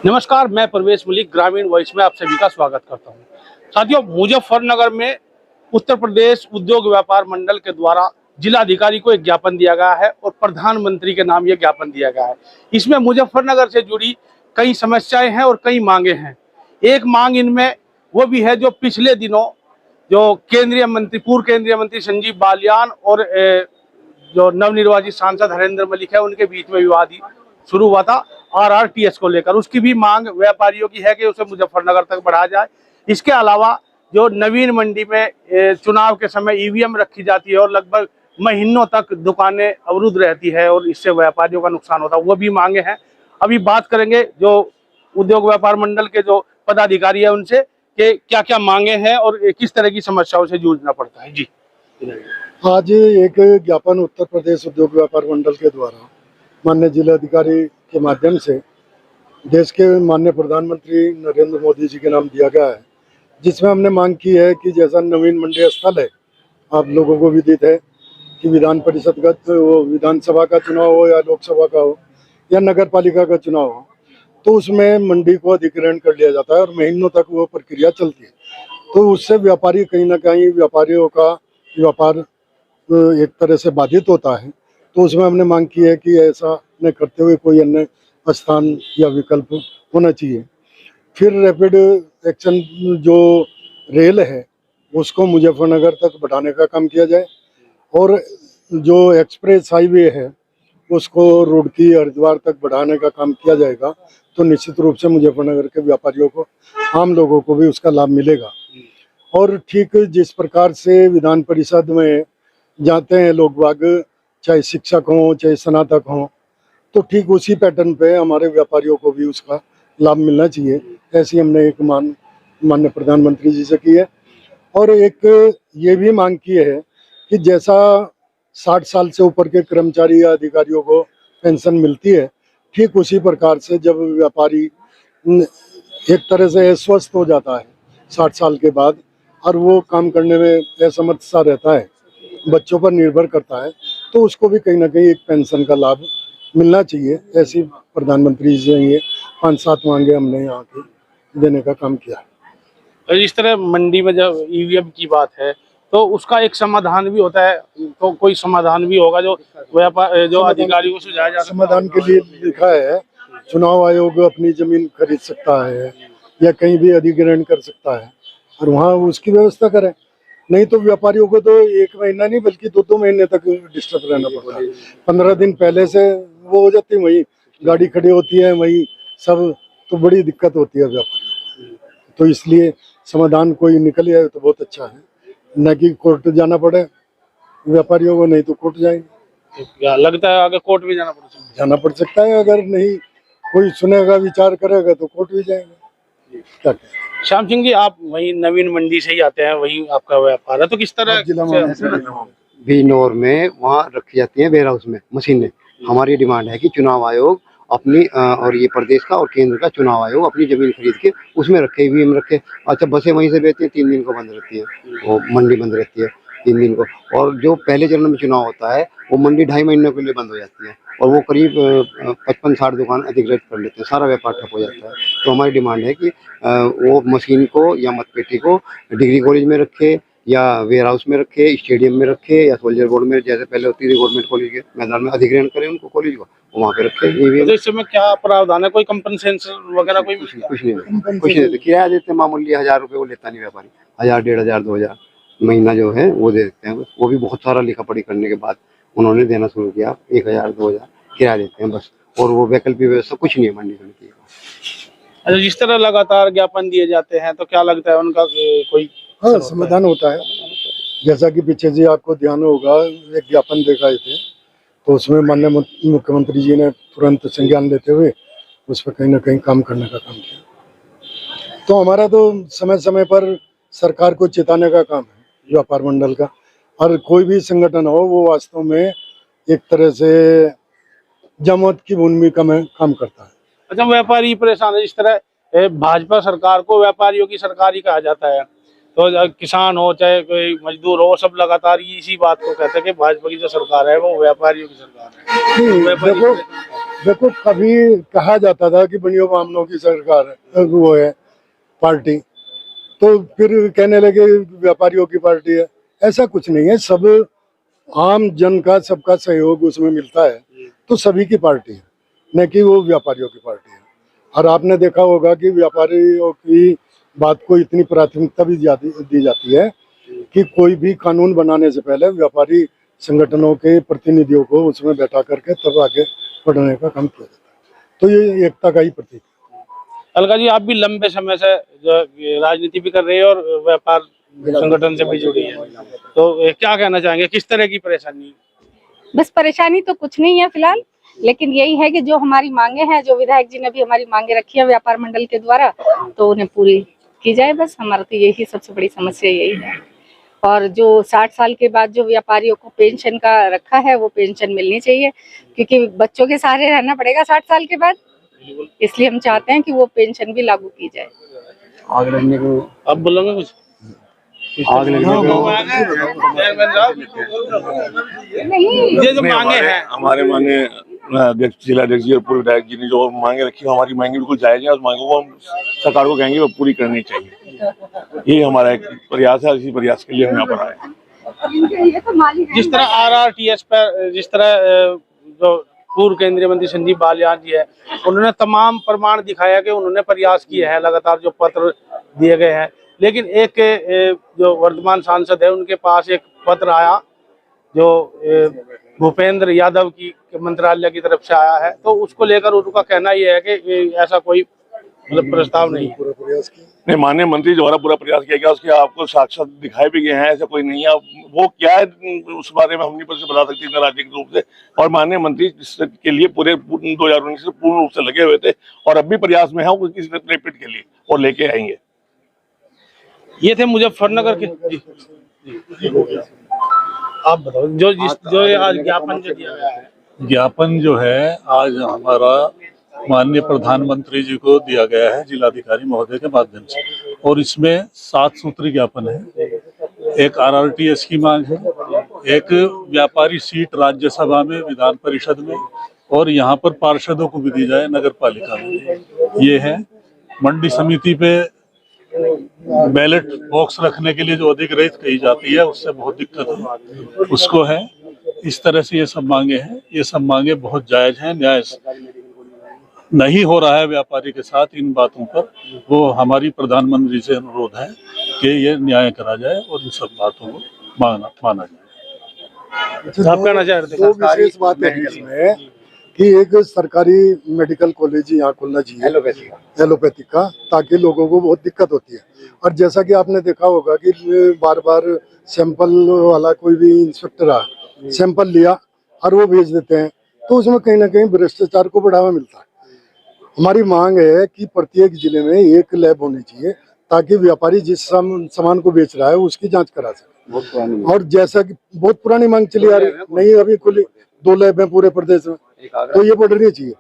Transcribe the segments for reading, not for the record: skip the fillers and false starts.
नमस्कार, मैं प्रवेश मलिक ग्रामीण वॉइस में आप सभी का स्वागत करता हूं। साथियों, मुजफ्फरनगर में उत्तर प्रदेश उद्योग व्यापार मंडल के द्वारा जिलाधिकारी को एक ज्ञापन दिया गया है और प्रधानमंत्री के नाम ये ज्ञापन दिया गया है। इसमें मुजफ्फरनगर से जुड़ी कई समस्याएं हैं और कई मांगे हैं। एक मांग इनमें वो भी है जो पिछले दिनों जो पूर्व केंद्रीय मंत्री संजीव बालियान और जो नवनिर्वाचित सांसद हरेंद्र मलिक है उनके बीच में विवाद शुरू हुआ था RRTS को लेकर। उसकी भी मांग व्यापारियों की है कि उसे मुजफ्फरनगर तक बढ़ाया जाए। इसके अलावा जो नवीन मंडी में चुनाव के समय EVM रखी जाती है और लगभग महीनों तक दुकानें अवरुद्ध रहती है और इससे व्यापारियों का नुकसान होता है, वो भी मांगे हैं। अभी बात करेंगे जो उद्योग व्यापार मंडल के जो पदाधिकारी है उनसे कि क्या क्या मांगे हैं और किस तरह की समस्याओं से जूझना पड़ता है। जी, आज एक ज्ञापन उत्तर प्रदेश उद्योग व्यापार मंडल के द्वारा माननीय जिलाधिकारी के माध्यम से देश के माननीय प्रधानमंत्री नरेंद्र मोदी जी के नाम दिया गया है, जिसमें हमने मांग की है कि जैसा नवीन मंडी स्थल है, आप लोगों को विदित है कि विधानसभा का चुनाव हो या लोकसभा का हो या नगर पालिका का चुनाव हो, तो उसमें मंडी को अधिग्रहण कर लिया जाता है और महीनों तक वो प्रक्रिया चलती है। तो उससे व्यापारी कहीं ना कहीं व्यापारियों का व्यापार एक तरह से बाधित होता है। तो उसमें हमने मांग की है कि ऐसा न करते हुए कोई अन्य स्थान या विकल्प होना चाहिए। फिर रैपिड एक्शन जो रेल है उसको मुजफ्फरनगर तक बढ़ाने का काम किया जाए और जो एक्सप्रेस हाईवे है उसको रुड़की हरिद्वार तक बढ़ाने का काम किया जाएगा। तो निश्चित रूप से मुजफ्फरनगर के व्यापारियों को, आम लोगों को भी उसका लाभ मिलेगा। और ठीक जिस प्रकार से विधान परिषद में जाते हैं लोग बाग, चाहे शिक्षक हों चाहे स्नातक हों, तो ठीक उसी पैटर्न पे हमारे व्यापारियों को भी उसका लाभ मिलना चाहिए। ऐसी हमने एक माननीय प्रधानमंत्री जी से की है। और एक ये भी मांग की है कि जैसा 60 साल से ऊपर के कर्मचारी या अधिकारियों को पेंशन मिलती है, ठीक उसी प्रकार से जब व्यापारी एक तरह से अस्वस्थ हो जाता है 60 साल के बाद और वो काम करने में असमर्थ सा रहता है, बच्चों पर निर्भर करता है, तो उसको भी कहीं ना कहीं एक पेंशन का लाभ मिलना चाहिए। ऐसी प्रधानमंत्री जी से ये 5-7 मांगे हमने यहाँ के देने का काम किया है। तो इस तरह मंडी में जब EVM की बात है तो उसका एक समाधान भी होता है, तो कोई समाधान भी होगा जो व्यापार जो अधिकारियों को सुझाया जा सकता है। समाधान के लिए लिखा है चुनाव आयोग अपनी जमीन खरीद सकता है या कहीं भी अधिग्रहण कर सकता है और वहाँ उसकी व्यवस्था करें। नहीं तो व्यापारियों को तो 1 महीना नहीं बल्कि 2-2 महीने तक डिस्टर्ब रहना पड़ता है। 15 दिन पहले से वो हो जाती है, वही गाड़ी खड़ी होती है, वही सब, तो बड़ी दिक्कत होती है व्यापारियों को। तो इसलिए समाधान कोई निकल जाए तो बहुत अच्छा है, न कि कोर्ट जाना पड़े व्यापारियों को, नहीं तो कोर्ट जाएंगे। क्या लगता है आगे कोर्ट भी जाना पड़ सकता है। अगर नहीं कोई सुनेगा विचार करेगा तो कोर्ट भी जाएंगे। क्या श्याम सिंह जी, आप वही नवीन मंडी से ही आते हैं, वही आपका व्यापार है, तो किस तरह बिजनौर में वहाँ रखी जाती है वेयर हाउस में मशीनें। हमारी डिमांड है कि चुनाव आयोग अपनी और ये प्रदेश का और केंद्र का चुनाव आयोग अपनी जमीन खरीद के उसमें रखे, EVM रखे। अच्छा, बसें वहीं से भेजती हैं, 3 दिन को बंद रहती है, वो मंडी बंद रहती है 3 दिन को। और जो पहले चरण में चुनाव होता है वो मंडी 2.5 महीनों के लिए बंद हो जाती है और वो करीब 55-60 दुकान अधिग्रहित कर लेते हैं, सारा व्यापार ठप हो जाता है। तो हमारी डिमांड है कि वो मशीन को या मतपेटी को डिग्री कॉलेज में रखे या वेयर हाउस में रखे, स्टेडियम में रखे या सोल्जर बोर्ड में, जैसे पहले होती थी गवर्नमेंट कॉलेज के मैदान में, अधिग्रहण करें उनको कॉलेज को, वहाँ पे रखे। तो इस समय क्या प्रावधान है, कोई कंपनसेशन वगैरह कुछ नहीं, किराया देते हैं मामूली 1000 रुपये, वो लेता नहीं व्यापारी। 1000, 1500, 2000 महीना जो है वो दे देते हैं। वो भी बहुत सारा लिखा पढ़ी करने के बाद उन्होंने देना शुरू किया। 1000-2000 किराया देते हैं बस, और वो वैकल्पिक व्यवस्था कुछ नहीं है मंडी समिति का। अच्छा, जिस तरह लगातार ज्ञापन दिए जाते हैं तो क्या लगता है उनका कोई समाधान होता है? जैसा कि पीछे जी आपको ध्यान होगा, एक ज्ञापन दिखाए थे तो उसमें माननीय मुख्यमंत्री जी ने तुरंत संज्ञान लेते हुए उस पर कहीं ना कहीं काम करने का काम किया। तो हमारा तो समय समय पर सरकार को चेताने का काम है व्यापार मंडल का, और कोई भी संगठन हो वो वास्तव में एक तरह से जमात की भूमिका में काम करता है। अच्छा, व्यापारी परेशान है। इस तरह भाजपा सरकार को व्यापारियों की सरकार ही कहा जाता है, तो किसान हो चाहे कोई मजदूर हो, सब लगातार इसी बात को कहते हैं कि भाजपा की जो सरकार है वो व्यापारियों की सरकार है। देखो, कभी कहा जाता था कि बनियो बामनों की सरकार वो है पार्टी, तो फिर कहने लगे व्यापारियों की पार्टी है। ऐसा कुछ नहीं है, सब आम जन का सबका सहयोग उसमें मिलता है, तो सभी की पार्टी है, न कि वो व्यापारियों की पार्टी है। और आपने देखा होगा कि व्यापारियों की बात को इतनी प्राथमिकता भी दी जाती है कि कोई भी कानून बनाने से पहले व्यापारी संगठनों के प्रतिनिधियों को उसमें बैठा करके तब आगे बढ़ने का काम किया जाता है। तो ये एकता का ही प्रतीक है। अलका जी, आप भी लंबे समय से जो राजनीति भी कर रही है और व्यापार संगठन से भी जुड़ी है, तो क्या कहना चाहेंगे, किस तरह की परेशानी? बस परेशानी तो कुछ नहीं है फिलहाल, लेकिन यही है कि जो हमारी मांगे हैं, जो विधायक जी ने भी हमारी मांगे रखी है व्यापार मंडल के द्वारा, तो उन्हें पूरी की जाए। बस हमारा तो यही सबसे बड़ी समस्या यही है। और जो 60 साल के बाद जो व्यापारियों को पेंशन का रखा है, वो पेंशन मिलनी चाहिए, क्योंकि बच्चों के सहारे रहना पड़ेगा 60 साल के बाद। इसलिए हम चाहते हैं कि वो पेंशन भी लागू की जाए। आग लगने को अब बोलोगे कुछ? आग लगने को ये जो मांगे हैं, हमारे माननीय अध्यक्ष, जिला अध्यक्ष जी और पूर्व विधायक जी ने जो मांगे रखी, हमारी मांगे बिल्कुल जायज है। उस मांगों को हम सरकार को कहेंगे वो पूरी करनी चाहिए। ये हमारा एक प्रयास है, इसी प्रयास के लिए हम यहाँ पर आए हैं। जिस तरह RRTS पर जिस तरह जो पूर्व केंद्रीय मंत्री संजीव बालियान जी है, उन्होंने तमाम प्रमाण दिखाया कि उन्होंने प्रयास किए हैं, लगातार जो पत्र दिए गए हैं, लेकिन एक जो वर्तमान सांसद है उनके पास एक पत्र आया जो भूपेंद्र यादव की मंत्रालय की तरफ से आया है, तो उसको लेकर उनका कहना ये है कि ऐसा कोई मतलब प्रस्ताव नहीं है। पूरा प्रयास किया। नहीं, माननीय मंत्री द्वारा पूरा प्रयास किया गया, उसके आपको साक्षात दिखाए भी गए हैं, ऐसा कोई नहीं है। वो क्या है उस बारे में हम नहीं बता सकते इतना राजनीतिक रूप से। और माननीय मंत्री के लिए पूरे 2019 से पूर्ण रूप से लगे हुए थे और अब भी प्रयास में है उसकी रिपीट के लिए और लेके आएंगे। ये थे मुजफ्फरनगर के। आप बताओ, जो ये आज ज्ञापन जो दिया गया है। ज्ञापन जो है आज हमारा माननीय प्रधानमंत्री जी को दिया गया है जिलाधिकारी महोदय के माध्यम से, और इसमें 7 सूत्री ज्ञापन है। एक RRTS की मांग है, एक व्यापारी सीट राज्यसभा में, विधान परिषद में, और यहाँ पर पार्षदों को भी दी जाए नगर पालिका में। ये है मंडी समिति पे बैलेट बॉक्स रखने के लिए जो अधिग्रहित कही जाती है, उससे बहुत दिक्कत है, उसको है। इस तरह से ये सब मांगे हैं। ये सब मांगे बहुत जायज हैं, न्याय नहीं हो रहा है व्यापारी के साथ इन बातों पर। वो हमारी प्रधानमंत्री से अनुरोध है कि ये न्याय करा जाए और इन सब बातों को माना जाए। आप कहना चाह रहे थे? दो विशेष बात है इसमें कि एक सरकारी मेडिकल कॉलेज यहाँ खुलना चाहिए एलोपैथी का, ताकि लोगों को बहुत दिक्कत होती है। और जैसा कि आपने देखा होगा कि बार बार सैंपल वाला कोई भी इंस्पेक्टर आ सैंपल लिया और वो भेज देते हैं, तो उसमें कहीं ना कहीं भ्रष्टाचार को बढ़ावा मिलता है। हमारी मांग है कि प्रत्येक जिले में एक लैब होनी चाहिए, ताकि व्यापारी जिस सामान को बेच रहा है उसकी जांच करा सके। और जैसा कि बहुत पुरानी मांग चली आ रही, नहीं अभी खुली 2 लैब है पूरे प्रदेश में, तो ये बढ़नी चाहिए।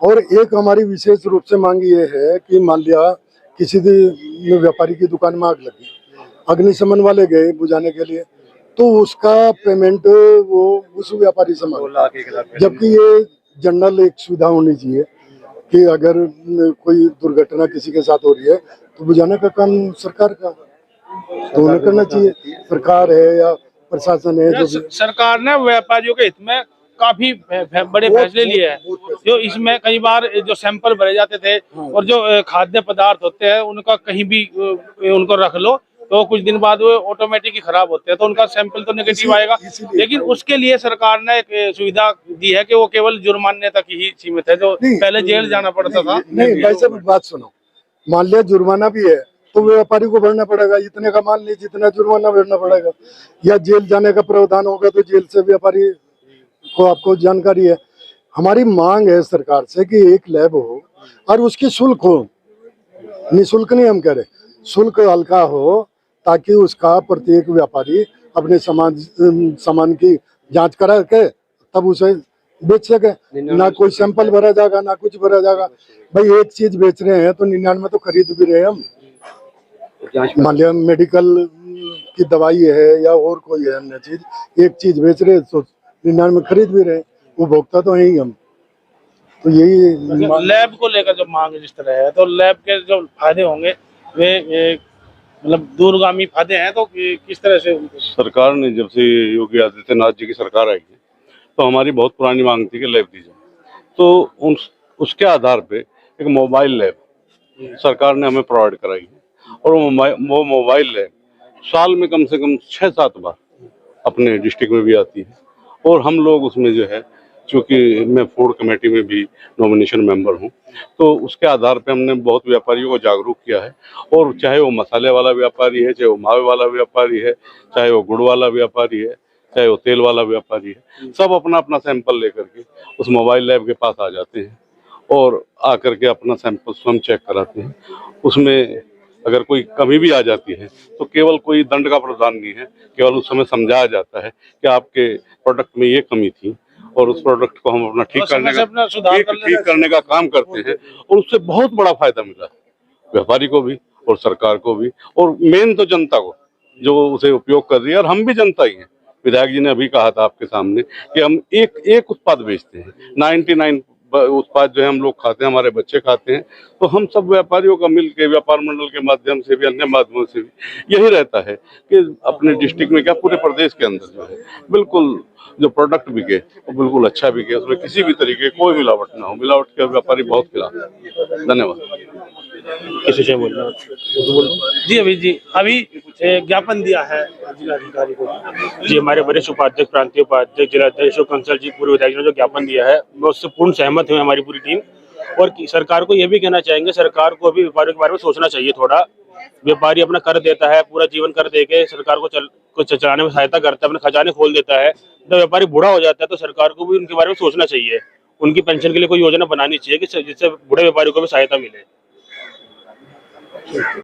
और एक हमारी विशेष रूप से मांग ये है कि मान लिया किसी व्यापारी की दुकान में आग लगी, अग्निशमन वाले गए बुझाने के लिए, तो उसका पेमेंट वो उस व्यापारी से मांगे, जबकि ये जनरल एक सुविधा होनी चाहिए कि अगर कोई दुर्घटना किसी के साथ हो रही है तो बुझाने का काम सरकार का, तो उन्हें करना चाहिए। सरकार है या प्रशासन है, जो भी सरकार ने व्यापारियों के हित में काफी बड़े फैसले लिए हैं। जो इसमें कई बार जो सैंपल भरे जाते थे और जो खाद्य पदार्थ होते हैं उनका कहीं भी उनको रख लो तो कुछ दिन बाद वो ऑटोमेटिक ही खराब होते हैं, तो उनका सैंपल तो नेगेटिव आएगा। लेकिन उसके लिए सरकार ने एक सुविधा दी है कि वो केवल जुर्माने तक ही सीमित है, जो पहले जेल जाना पड़ता था। नहीं भाई साहब, बात सुनो, मान लिया जुर्माना भी है तो व्यापारी को भरना पड़ेगा, इतने का मान लीजिए जितना जुर्माना भरना पड़ेगा, या जेल जाने का प्रावधान होगा तो जेल से व्यापारी को, आपको जानकारी है। हमारी मांग है सरकार से कि एक लैब हो और उसकी शुल्क हो, निःशुल्क नहीं हम कह रहे, शुल्क हल्का हो, ताकि उसका प्रत्येक व्यापारी अपने सामान की जांच करा के तब उसे बेच सके। ना कोई सैंपल भरा जाएगा, ना कुछ भरा जाएगा। भाई एक चीज बेच रहे हैं तो 99 तो खरीद भी रहे हैं हम। मान लिया मेडिकल की दवाई है या और कोई है अन्य चीज, एक चीज बेच रहे तो 99 खरीद भी रहे, उपभोक्ता तो है ही हम। तो यही लैब को लेकर जो मांग जिस तरह है, तो लैब के जो फायदे होंगे वे मतलब दूरगामी फायदे हैं, तो किस तरह से उनको? सरकार ने जब से योगी आदित्यनाथ जी की सरकार आई है तो हमारी बहुत पुरानी मांग थी कि लैब दी जाए, तो उसके आधार पे एक मोबाइल लैब सरकार ने हमें प्रोवाइड कराई है। और वो मोबाइल लैब साल में कम से कम 6-7 बार अपने डिस्ट्रिक्ट में भी आती है। और हम लोग उसमें जो है, चूँकि मैं फूड कमेटी में भी नॉमिनेशन मेंबर हूँ, तो उसके आधार पे हमने बहुत व्यापारियों को जागरूक किया है। और चाहे वो मसाले वाला व्यापारी है, चाहे वो मावे वाला व्यापारी है, चाहे वो गुड़ वाला व्यापारी है, चाहे वो तेल वाला व्यापारी है, सब अपना अपना सैंपल लेकर के उस मोबाइल लैब के पास आ जाते हैं और आकर के अपना सैंपल स्वयं चेक कराते हैं। उसमें अगर कोई कमी भी आ जाती है तो केवल कोई दंड का प्रावधान नहीं है, केवल उस समय समझाया जाता है कि आपके प्रोडक्ट में ये कमी थी और उस प्रोडक्ट को हम अपना ठीक करने का काम करते हैं। और उससे बहुत बड़ा फायदा मिला व्यापारी को भी और सरकार को भी, और मेन तो जनता को जो उसे उपयोग कर रही है। और हम भी जनता ही हैं। विधायक जी ने अभी कहा था आपके सामने कि हम एक उत्पाद बेचते हैं, 99 उत्पाद जो है हम लोग खाते हैं, हमारे बच्चे खाते हैं। तो हम सब व्यापारियों का मिल के व्यापार मंडल के माध्यम से भी, अन्य माध्यमों से भी यही रहता है कि अपने डिस्ट्रिक्ट में क्या पूरे प्रदेश के अंदर जो है बिल्कुल जो प्रोडक्ट बिके वो बिल्कुल अच्छा बिके, उसमें किसी भी तरीके कोई मिलावट ना हो। मिलावट के व्यापारी बहुत खिलाफ है। धन्यवाद। किसी से बोलना जी अभी ज्ञापन दिया है जिलाधिकारी को। जी, हमारे वरिष्ठ उपाध्यक्ष, प्रांतीय उपाध्यक्ष, जिलाध्यक्ष और कंसल जी, पूर्व विधायक ने जो ज्ञापन दिया है मैं उससे पूर्ण सहमत हूँ, हमारी पूरी टीम। और सरकार को ये भी कहना चाहेंगे, सरकार को अभी व्यापारियों के बारे में सोचना चाहिए थोड़ा। व्यापारी अपना कर देता है, पूरा जीवन कर देके सरकार को चलाने में सहायता करता है, अपने खजाने खोल देता है। जब व्यापारी बूढ़ा हो जाता है तो सरकार को भी उनके बारे में सोचना चाहिए। उनकी पेंशन के लिए कोई योजना बनानी चाहिए कि जिससे बूढ़े व्यापारियों को भी सहायता मिले।